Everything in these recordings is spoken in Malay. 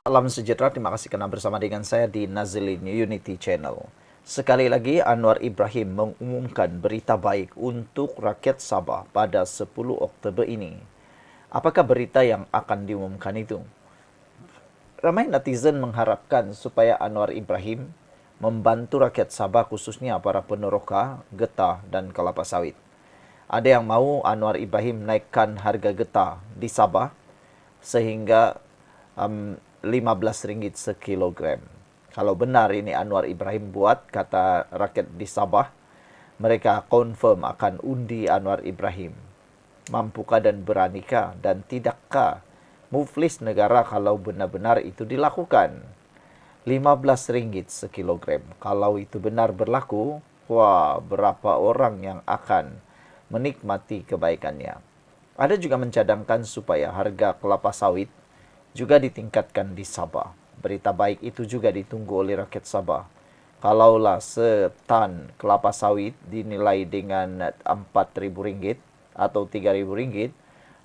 Salam sejahtera, terima kasih karena bersama dengan saya di Nazilin Unity Channel. Sekali lagi, Anwar Ibrahim mengumumkan berita baik untuk rakyat Sabah pada 10 Oktober ini. Apakah berita yang akan diumumkan itu? Ramai netizen mengharapkan supaya Anwar Ibrahim membantu rakyat Sabah khususnya para peneroka, getah, dan kelapa sawit. Ada yang mau Anwar Ibrahim naikkan harga getah di Sabah sehingga RM15 sekilogram. Kalau benar ini Anwar Ibrahim buat, kata rakyat di Sabah, mereka confirm akan undi Anwar Ibrahim. Mampukah dan beranikah dan tidakkah muflis negara kalau benar-benar itu dilakukan? RM15 sekilogram. Kalau itu benar berlaku, wah, berapa orang yang akan menikmati kebaikannya. Ada juga mencadangkan supaya harga kelapa sawit juga ditingkatkan di Sabah. Berita baik itu juga ditunggu oleh rakyat Sabah. Kalaulah setan kelapa sawit dinilai dengan RM4.000 atau RM3.000,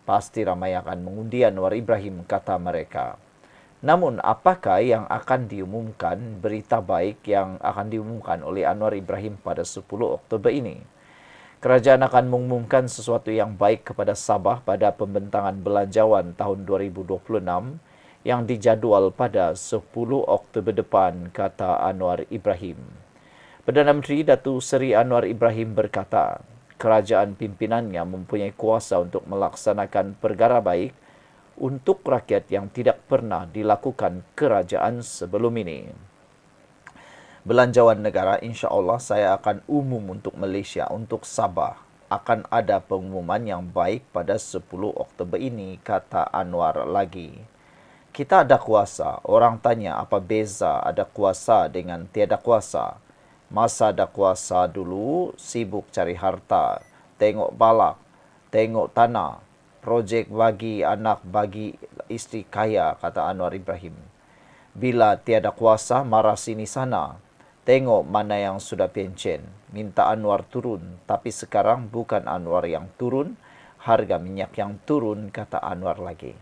pasti ramai akan mengundi Anwar Ibrahim, kata mereka. Namun, apakah yang akan diumumkan, berita baik yang akan diumumkan oleh Anwar Ibrahim pada 10 Oktober ini? Kerajaan akan mengumumkan sesuatu yang baik kepada Sabah pada pembentangan belanjawan tahun 2026 yang dijadwal pada 10 Oktober depan, kata Anwar Ibrahim. Perdana Menteri Datuk Seri Anwar Ibrahim berkata, kerajaan pimpinannya mempunyai kuasa untuk melaksanakan perkara baik untuk rakyat yang tidak pernah dilakukan kerajaan sebelum ini. Belanjawan negara, insya-Allah saya akan umum untuk Malaysia, untuk Sabah. Akan ada pengumuman yang baik pada 10 Oktober ini, kata Anwar lagi. Kita ada kuasa. Orang tanya apa beza ada kuasa dengan tiada kuasa. Masa ada kuasa dulu, sibuk cari harta, tengok balak, tengok tanah, projek bagi anak, bagi isteri kaya, kata Anwar Ibrahim. Bila tiada kuasa, marah sini sana. Tengok mana yang sudah pencen. Minta Anwar turun. Tapi sekarang bukan Anwar yang turun, harga minyak yang turun, kata Anwar lagi.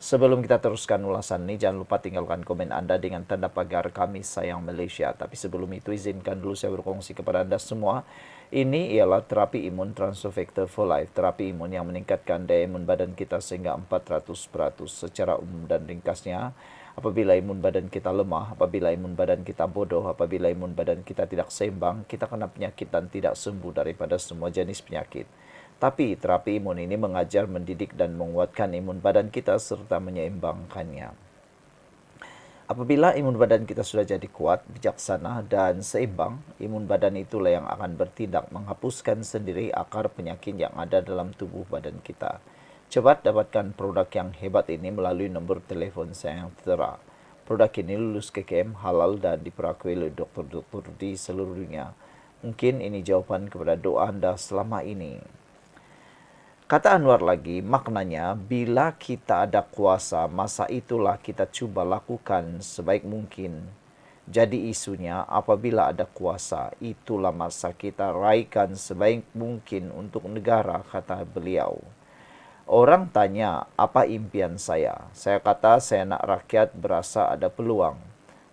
Sebelum kita teruskan ulasan ini, jangan lupa tinggalkan komen anda dengan tanda pagar Kami Sayang Malaysia. Tapi sebelum itu, izinkan dulu saya berkongsi kepada anda semua. Ini ialah terapi imun Transfer Factor for Life. Terapi imun yang meningkatkan daya imun badan kita sehingga 400%. Secara umum dan ringkasnya, apabila imun badan kita lemah, apabila imun badan kita bodoh, apabila imun badan kita tidak seimbang, kita kena penyakit dan tidak sembuh daripada semua jenis penyakit. Tapi terapi imun ini mengajar, mendidik dan menguatkan imun badan kita serta menyeimbangkannya. Apabila imun badan kita sudah jadi kuat, bijaksana dan seimbang, imun badan itulah yang akan bertindak menghapuskan sendiri akar penyakit yang ada dalam tubuh badan kita. Cepat dapatkan produk yang hebat ini melalui nombor telefon saya yang tertera. Produk ini lulus KKM, halal dan diperakui oleh dokter-dokter di seluruh dunia. Mungkin ini jawaban kepada doa anda selama ini. Kata Anwar lagi, maknanya bila kita ada kuasa, masa itulah kita cuba lakukan sebaik mungkin. Jadi isunya, apabila ada kuasa, itulah masa kita raikan sebaik mungkin untuk negara, kata beliau. Orang tanya, apa impian saya? Saya kata, saya nak rakyat berasa ada peluang.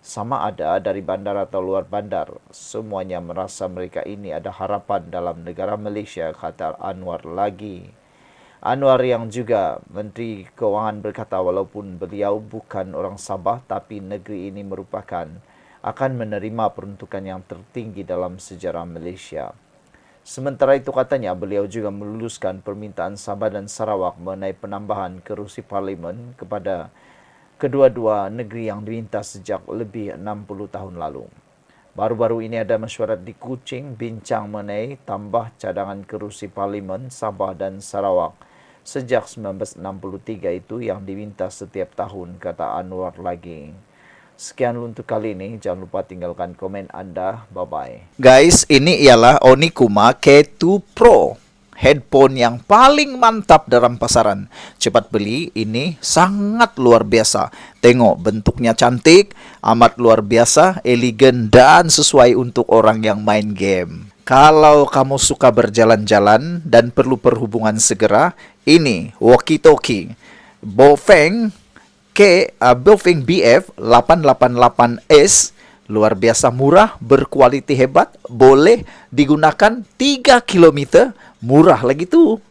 Sama ada dari bandar atau luar bandar. Semuanya merasa mereka ini ada harapan dalam negara Malaysia, kata Anwar lagi. Anwar yang juga Menteri Keuangan berkata walaupun beliau bukan orang Sabah tapi negeri ini merupakan akan menerima peruntukan yang tertinggi dalam sejarah Malaysia. Sementara itu katanya beliau juga meluluskan permintaan Sabah dan Sarawak mengenai penambahan kerusi parlimen kepada kedua-dua negeri yang diminta sejak lebih 60 tahun lalu. Baru-baru ini ada mesyuarat di Kuching bincang mengenai tambah cadangan kerusi parlimen Sabah dan Sarawak sejak 1963 itu yang diminta setiap tahun, kata Anwar lagi. Sekian untuk kali ini. Jangan lupa tinggalkan komen anda. Bye-bye. Guys, ini ialah Onikuma K2 Pro. Headphone yang paling mantap dalam pasaran. Cepat beli, ini sangat luar biasa. Tengok, bentuknya cantik, amat luar biasa, elegan dan sesuai untuk orang yang main game. Kalau kamu suka berjalan-jalan dan perlu perhubungan segera, ini walkie-talkie Bofeng pakai Baofeng BF 888S, luar biasa murah, berkualiti hebat, boleh digunakan 3 kilometer, murah lagi tuh.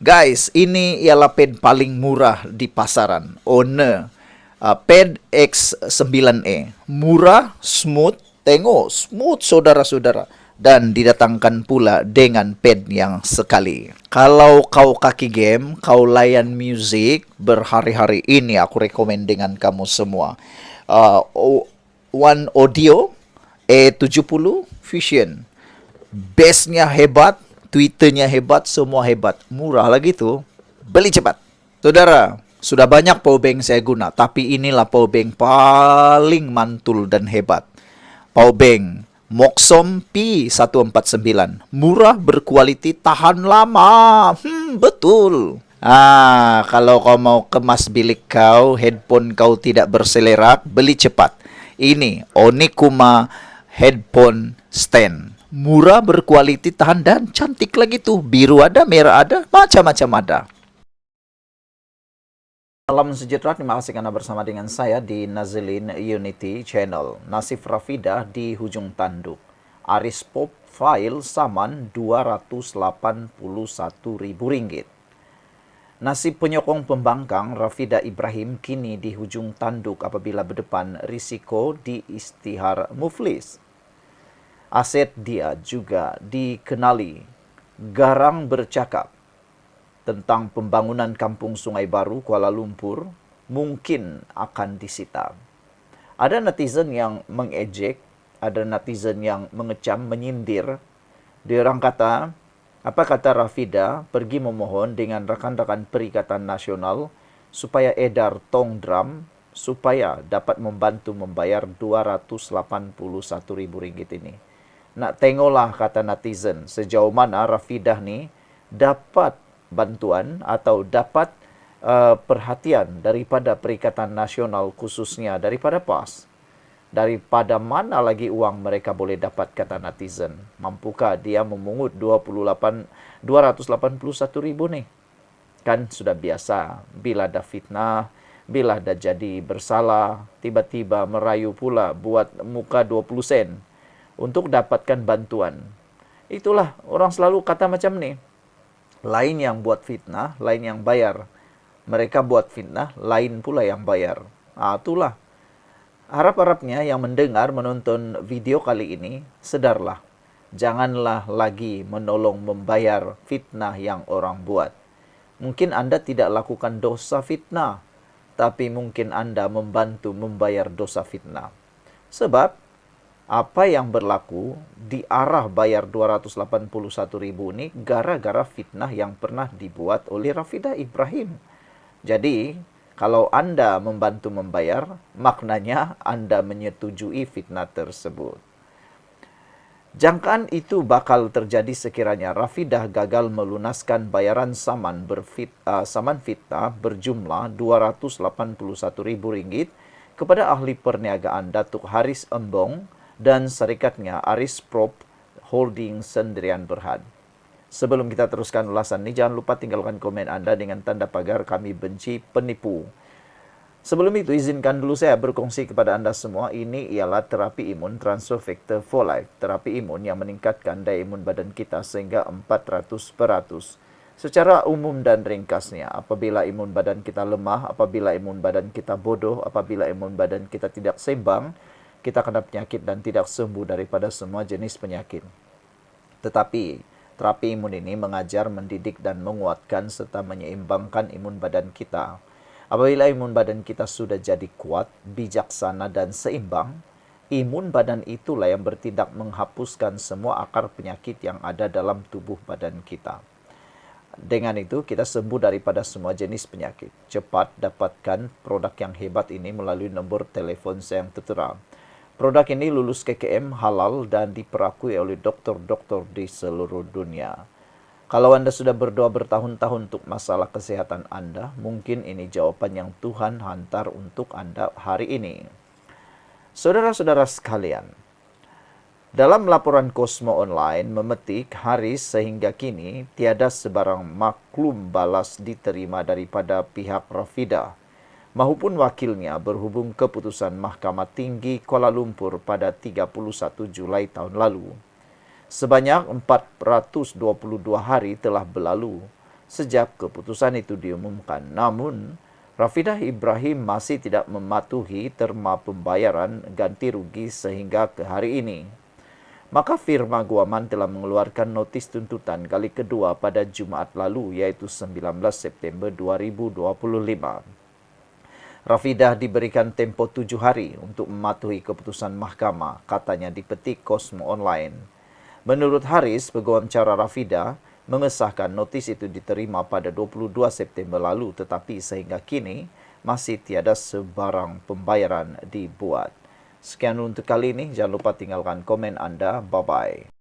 Guys, ini ialah pad paling murah di pasaran. Owner pad X9E. Murah, smooth. Tengok, smooth saudara-saudara. Dan didatangkan pula dengan pad yang sekali. Kalau kau kaki game, kau layan music berhari-hari ini, aku rekomen dengan kamu semua. One Audio A70 Fusion. Bassnya hebat, Twitternya hebat, semua hebat. Murah lagi tuh. Beli cepat. Saudara, sudah banyak powerbank saya guna, tapi inilah powerbank paling mantul dan hebat. Powerbank Moxom P149. Murah, berkualiti, tahan lama. Betul. Kalau kau mau kemas bilik kau, headphone kau tidak berselerak, beli cepat. Ini Onikuma headphone stand. Murah, berkualiti, tahan, dan cantik lagi tuh. Biru ada, merah ada, macam-macam ada. Salam sejahtera, terima kasih karena bersama dengan saya di Nazilin Unity Channel. Nasib Rafidah di hujung tanduk. Aris Pop file saman Rp281.000. Nasib penyokong pembangkang Rafidah Ibrahim kini di hujung tanduk apabila berdepan risiko di istihar muflis. Aset dia juga dikenali garang bercakap tentang pembangunan kampung Sungai Baru Kuala Lumpur mungkin akan disita. Ada netizen yang mengejek, ada netizen yang mengecam, menyindir. Dia orang kata, apa kata Rafidah pergi memohon dengan rakan-rakan Perikatan Nasional supaya edar tong drum supaya dapat membantu membayar Rp281.000 ini. Nak tengoklah, kata netizen, sejauh mana Rafidah ni dapat bantuan atau dapat perhatian daripada Perikatan Nasional, khususnya daripada PAS. Daripada mana lagi uang mereka boleh dapat, kata netizen. Mampukah dia memungut Rp281.000 ni? Kan sudah biasa, bila ada fitnah, bila ada jadi bersalah, tiba-tiba merayu pula buat muka 20 sen untuk dapatkan bantuan. Itulah, orang selalu kata macam ni. Lain yang buat fitnah, lain yang bayar. Mereka buat fitnah, lain pula yang bayar. Itulah. Harap-harapnya yang mendengar, menonton video kali ini, sedarlah. Janganlah lagi menolong membayar fitnah yang orang buat. Mungkin Anda tidak lakukan dosa fitnah, tapi mungkin Anda membantu membayar dosa fitnah. Sebab apa yang berlaku di arah bayar Rp281.000 ini gara-gara fitnah yang pernah dibuat oleh Rafidah Ibrahim. Jadi, kalau Anda membantu membayar, maknanya Anda menyetujui fitnah tersebut. Jangkaan itu bakal terjadi sekiranya Rafidah gagal melunaskan bayaran saman fitnah berjumlah Rp281.000 kepada ahli perniagaan Datuk Haris Embong dan syarikatnya Aris Prop Holding Sendirian Berhad. Sebelum kita teruskan ulasan ini, jangan lupa tinggalkan komen Anda dengan tanda pagar kami benci penipu. Sebelum itu, izinkan dulu saya berkongsi kepada Anda semua, ini ialah terapi imun Transfer Factor for Life. Terapi imun yang meningkatkan daya imun badan kita sehingga 400%. Secara umum dan ringkasnya, apabila imun badan kita lemah, apabila imun badan kita bodoh, apabila imun badan kita tidak seimbang, kita kena penyakit dan tidak sembuh daripada semua jenis penyakit. Tetapi, terapi imun ini mengajar, mendidik dan menguatkan serta menyeimbangkan imun badan kita. Apabila imun badan kita sudah jadi kuat, bijaksana dan seimbang, imun badan itulah yang bertindak menghapuskan semua akar penyakit yang ada dalam tubuh badan kita. Dengan itu, kita sembuh daripada semua jenis penyakit. Cepat dapatkan produk yang hebat ini melalui nombor telefon saya yang tertera. Produk ini lulus KKM halal dan diperakui oleh doktor-doktor di seluruh dunia. Kalau Anda sudah berdoa bertahun-tahun untuk masalah kesehatan Anda, mungkin ini jawaban yang Tuhan hantar untuk Anda hari ini. Saudara-saudara sekalian, dalam laporan Kosmo Online memetik Haris sehingga kini tiada sebarang maklum balas diterima daripada pihak Rafidah. mahupun wakilnya berhubung keputusan Mahkamah Tinggi Kuala Lumpur pada 31 Julai tahun lalu. Sebanyak 422 hari telah berlalu sejak keputusan itu diumumkan. Namun, Rafidah Ibrahim masih tidak mematuhi terma pembayaran ganti rugi sehingga ke hari ini. Maka firma Guaman telah mengeluarkan notis tuntutan kali kedua pada Jumaat lalu, iaitu 19 September 2025. Rafidah diberikan tempoh 7 hari untuk mematuhi keputusan mahkamah, katanya dipetik Cosmo Online. Menurut Haris, peguam cara Rafidah mengesahkan notis itu diterima pada 22 September lalu, tetapi sehingga kini masih tiada sebarang pembayaran dibuat. Sekian untuk kali ini, jangan lupa tinggalkan komen anda. Bye-bye.